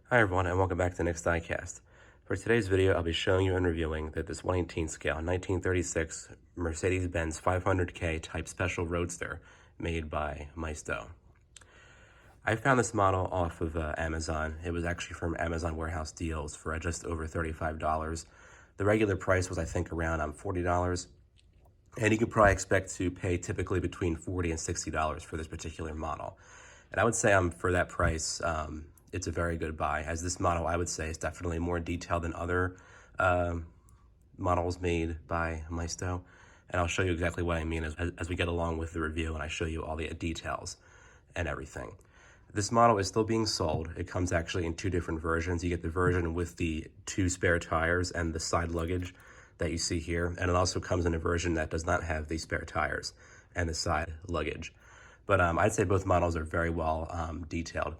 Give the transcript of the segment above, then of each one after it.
Hi everyone, and welcome back to the next diecast. For today's video, I'll be showing you and reviewing that this 1/18 scale 1936 Mercedes-Benz 500K Type Special Roadster made by Maisto. I found this model off of Amazon. It was actually from Amazon Warehouse Deals for just over $35. The regular price was, I think, around $40. And you could probably expect to pay typically between $40 and $60 for this particular model. And I would say for that price, it's a very good buy, as this model, I would say, is definitely more detailed than other models made by Maisto. And I'll show you exactly what I mean as we get along with the review and I show you all the details and everything. This model is still being sold. It comes actually in two different versions. You get the version with the 2 spare tires and the side luggage that you see here. And it also comes in a version that does not have the spare tires and the side luggage. But I'd say both models are very well detailed.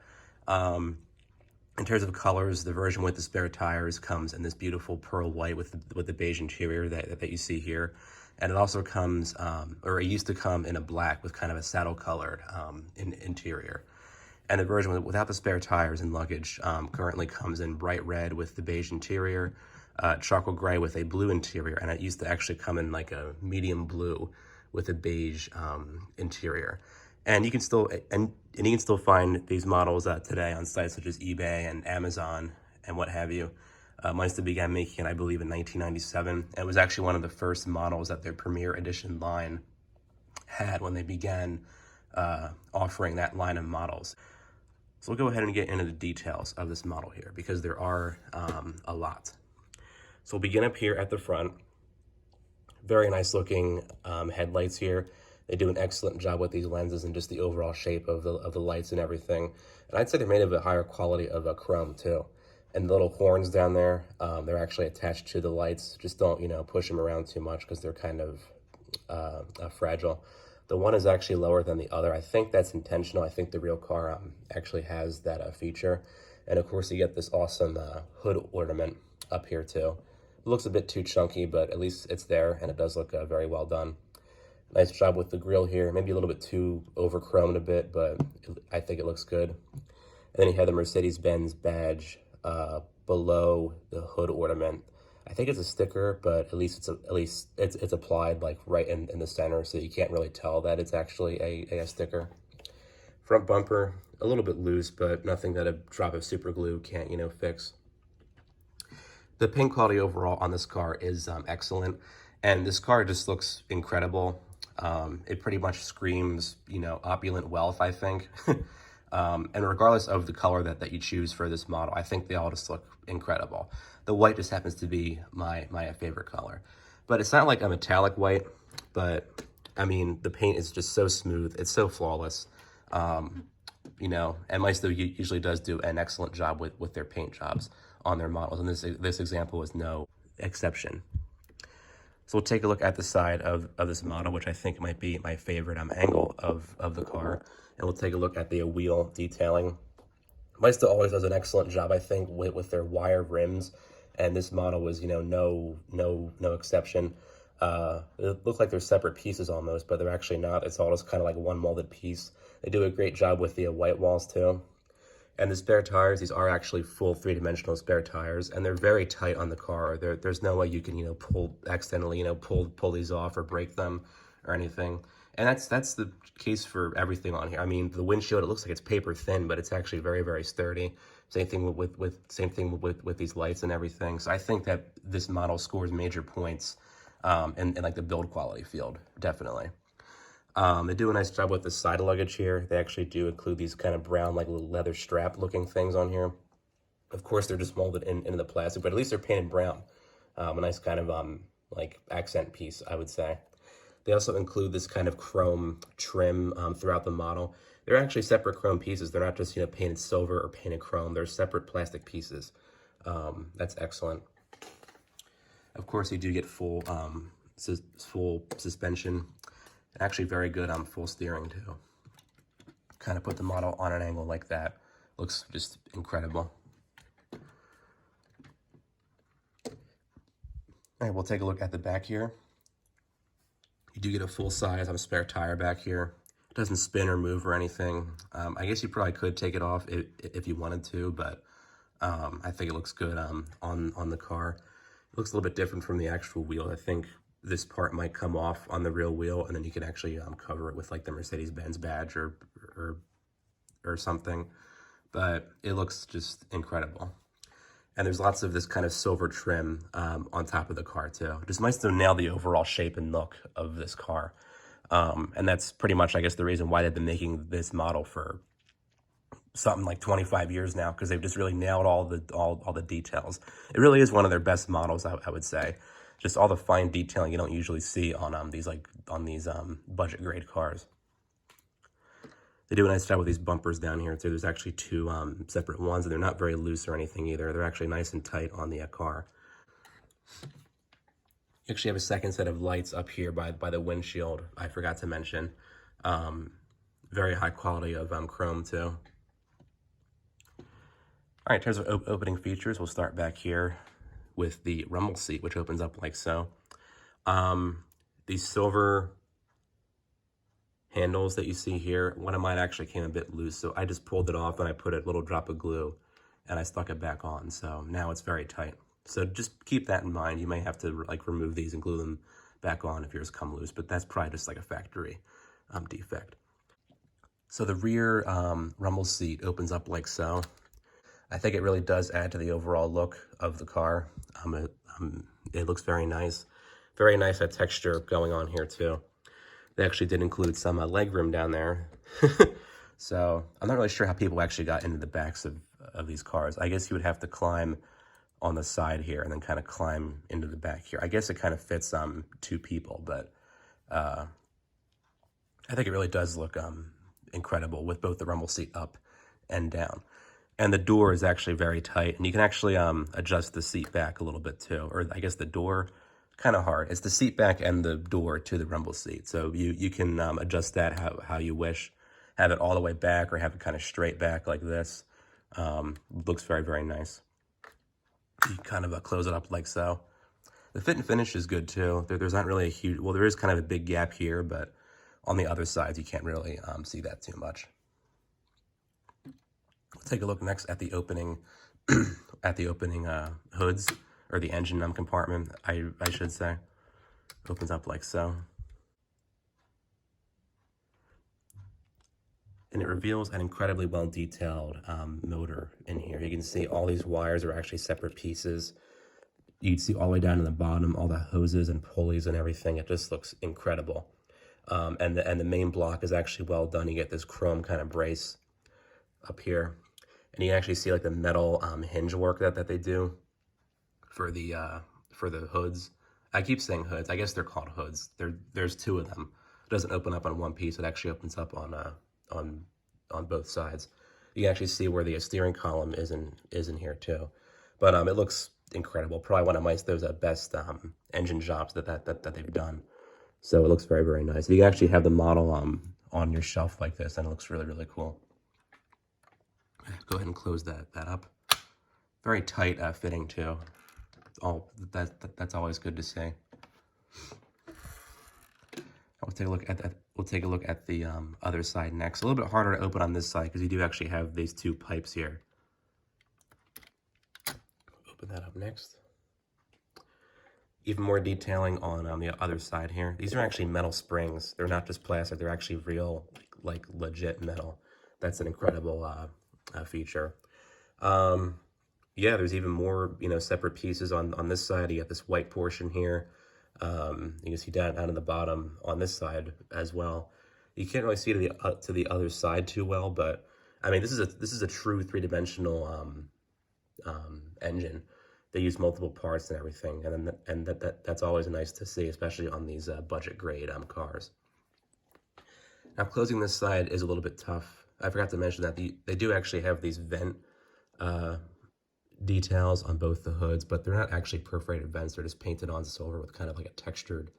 In terms of colors, the version with the spare tires comes in this beautiful pearl white with the beige interior that you see here. And it also comes, or it used to come in a black with kind of a saddle colored interior. And the version without the spare tires and luggage currently comes in bright red with the beige interior, charcoal gray with a blue interior, and it used to actually come in like a medium blue with a beige interior. And you can still you can still find these models today on sites such as eBay and Amazon and what have you. Maisto began making it, I believe, in 1997, and it was actually one of the first models that their Premier Edition line had when they began offering that line of models. So we'll go ahead and get into the details of this model here because there are a lot. So we'll begin up here at the front. Very nice looking headlights here. They do an excellent job with these lenses and just the overall shape of the lights and everything. And I'd say they're made of a higher quality of chrome too. And the little horns down there, they're actually attached to the lights. Just don't, push them around too much because they're kind of fragile. The one is actually lower than the other. I think that's intentional. I think the real car actually has that feature. And of course you get this awesome hood ornament up here too. It looks a bit too chunky, but at least it's there and it does look very well done. Nice job with the grille here. Maybe a little bit too over-chromed a bit, but I think it looks good. And then you have the Mercedes-Benz badge below the hood ornament. I think it's a sticker, but at least it's applied like right in the center, so you can't really tell that it's actually a sticker. Front bumper, a little bit loose, but nothing that a drop of super glue can't fix. The paint quality overall on this car is excellent, and this car just looks incredible. It pretty much screams, opulent wealth, I think. And regardless of the color that you choose for this model, I think they all just look incredible. The white just happens to be my favorite color. But it's not like a metallic white, but I mean, the paint is just so smooth. It's so flawless. And Maisto usually does do an excellent job with their paint jobs on their models. And this example is no exception. So we'll take a look at the side of this model, which I think might be my favorite angle of the car. And we'll take a look at the wheel detailing. Maisto always does an excellent job, I think, with their wire rims. And this model was, no exception. It looked like they're separate pieces almost, but they're actually not. It's all just kind of like one molded piece. They do a great job with the white walls too. And the spare tires, these are actually full 3-dimensional spare tires, and they're very tight on the car. There's no way you can, accidentally, pull these off or break them or anything. And that's the case for everything on here. I mean, the windshield, it looks like it's paper thin, but it's actually very, very sturdy. Same thing with these lights and everything. So I think that this model scores major points in like the build quality field, definitely. They do a nice job with the side luggage here. They actually do include these kind of brown, like little leather strap looking things on here. Of course, they're just molded into the plastic, but at least they're painted brown. A nice kind of like accent piece, I would say. They also include this kind of chrome trim throughout the model. They're actually separate chrome pieces. They're not just painted silver or painted chrome. They're separate plastic pieces. That's excellent. Of course, you do get full suspension. Actually very good on full steering too. Kind of put the model on an angle like that. Looks just incredible. All right, we'll take a look at the back here. You do get a full size spare tire back here. It doesn't spin or move or anything. I guess you probably could take it off if you wanted to, but I think it looks good on the car. It looks a little bit different from the actual wheel. I think this part might come off on the real wheel, and then you can actually cover it with like the Mercedes-Benz badge or or something. But it looks just incredible. And there's lots of this kind of silver trim on top of the car too. Just nice to nail the overall shape and look of this car. And that's pretty much, I guess, the reason why they've been making this model for something like 25 years now, because they've just really nailed all the details. It really is one of their best models, I would say. Just all the fine detailing you don't usually see on these budget grade cars. They do a nice job with these bumpers down here too. There's actually two separate ones, and they're not very loose or anything either. They're actually nice and tight on the car. You actually have a second set of lights up here by the windshield. I forgot to mention. Very high quality of chrome too. All right, in terms of opening features, we'll start back here with the rumble seat, which opens up like so. These silver handles that you see here, one of mine actually came a bit loose, so I just pulled it off and I put a little drop of glue and I stuck it back on, so now it's very tight. So just keep that in mind. You may have to like remove these and glue them back on if yours come loose, but that's probably just like a factory defect. So the rear rumble seat opens up like so. I think it really does add to the overall look of the car. It looks very nice. Very nice texture going on here too. They actually did include some legroom down there. So I'm not really sure how people actually got into the backs of these cars. I guess you would have to climb on the side here and then kind of climb into the back here. I guess it kind of fits two people, but I think it really does look incredible with both the rumble seat up and down. And the door is actually very tight, and you can actually adjust the seat back a little bit too, or I guess the door, kind of hard. It's the seat back and the door to the rumble seat, so you can adjust that how you wish. Have it all the way back or have it kind of straight back like this. Looks very, very nice. You kind of close it up like so. The fit and finish is good too. There's not really a huge, well, there is kind of a big gap here, but on the other sides you can't really see that too much. We'll take a look next at the opening hoods, or the engine compartment, I should say. Opens up like so. And it reveals an incredibly well-detailed motor in here. You can see all these wires are actually separate pieces. You'd see all the way down to the bottom, all the hoses and pulleys and everything. It just looks incredible. And the main block is actually well done. You get this chrome kind of brace up here. And you can actually see like the metal hinge work that they do for the hoods. I keep saying hoods. I guess they're called hoods. There's two of them. It doesn't open up on one piece. It actually opens up on both sides. You can actually see where the steering column is in here too. But it looks incredible. Probably one of Maisto's best engine jobs that they've done. So it looks very, very nice. You can actually have the model on your shelf like this, and it looks really, really cool. Go ahead and close that up. Very tight fitting too. That's always good to see. We'll take a look at that. We'll take a look at the other side next. A little bit harder to open on this side because you do actually have these two pipes here. Open that up next. Even more detailing on the other side here. These are actually metal springs. They're not just plastic. They're actually real, like legit metal. That's an incredible feature. Yeah, there's even more, separate pieces on this side. You got this white portion here. You can see down at the bottom on this side as well. You can't really see to the other side too well, but I mean, this is a true three-dimensional engine. They use multiple parts and everything, and that's always nice to see, especially on these budget grade cars. Now, closing this side is a little bit tough. I forgot to mention that they do actually have these vent details on both the hoods, but they're not actually perforated vents. They're just painted on silver with kind of like a textured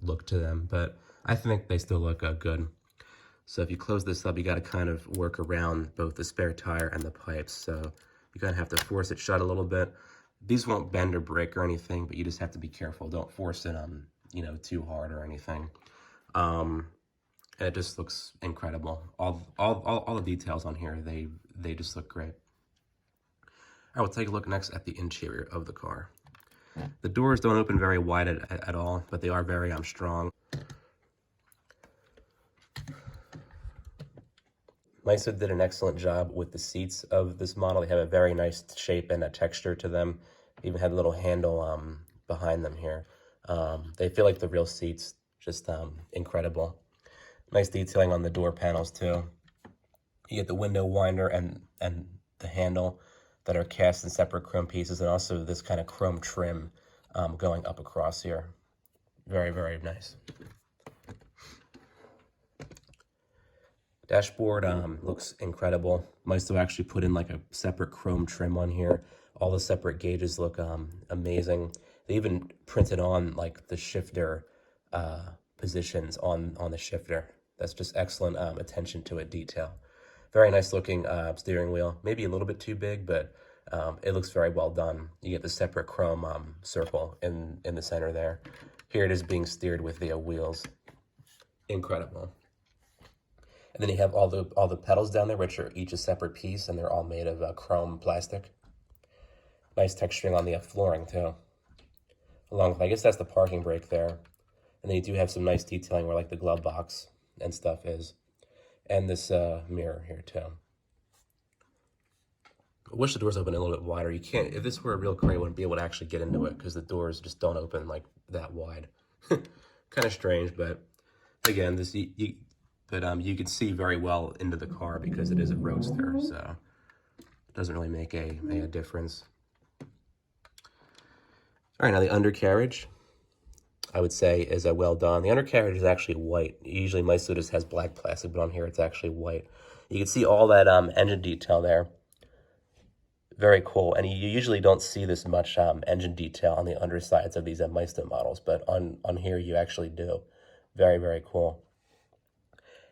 look to them, but I think they still look good. So if you close this up, you got to kind of work around both the spare tire and the pipes. So you kind of have to force it shut a little bit. These won't bend or break or anything, but you just have to be careful. Don't force it too hard or anything. And it just looks incredible. All the details on here, they just look great. I will take a look next at the interior of the car. The doors don't open very wide at all, but they are very strong. Maisto did an excellent job with the seats of this model. They have a very nice shape and a texture to them. They even had a little handle behind them here. They feel like the real seats, just incredible. Nice detailing on the door panels too. You get the window winder and the handle that are cast in separate chrome pieces, and also this kind of chrome trim going up across here. Very, very nice. Dashboard looks incredible. Maisto actually put in like a separate chrome trim on here. All the separate gauges look amazing. They even printed on like the shifter positions on the shifter. That's just excellent attention to detail. Very nice looking steering wheel. Maybe a little bit too big, but it looks very well done. You get the separate chrome circle in the center there. Here it is being steered with the wheels. Incredible. And then you have all the pedals down there, which are each a separate piece, and they're all made of chrome plastic. Nice texturing on the flooring too. Along with, I guess that's the parking brake there. And then you do have some nice detailing where like the glove box and stuff is. And this mirror here too. I wish the doors open a little bit wider. You can't, if this were a real car, you wouldn't be able to actually get into it because the doors just don't open like that wide. Kind of strange, but again, you can see very well into the car because it is a Roadster, so it doesn't really make a difference. All right, now the undercarriage, I would say, is well done. The undercarriage is actually white. Usually Maisto just has black plastic, but on here it's actually white. You can see all that engine detail there. Very cool, and you usually don't see this much engine detail on the undersides of these Maisto models, but on here you actually do. Very, very cool.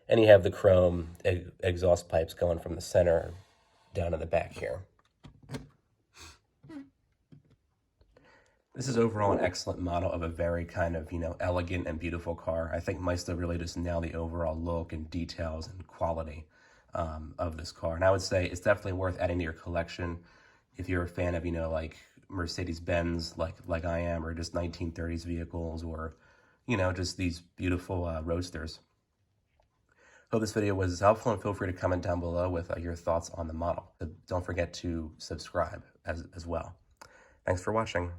And you have the chrome exhaust pipes going from the center down to the back here. This is overall an excellent model of a very kind of, elegant and beautiful car. I think Maisto really just nailed the overall look and details and quality of this car. And I would say it's definitely worth adding to your collection if you're a fan of, like Mercedes-Benz, like I am, or just 1930s vehicles, or, just these beautiful Roadsters. Hope this video was helpful, and feel free to comment down below with your thoughts on the model. Don't forget to subscribe as well. Thanks for watching.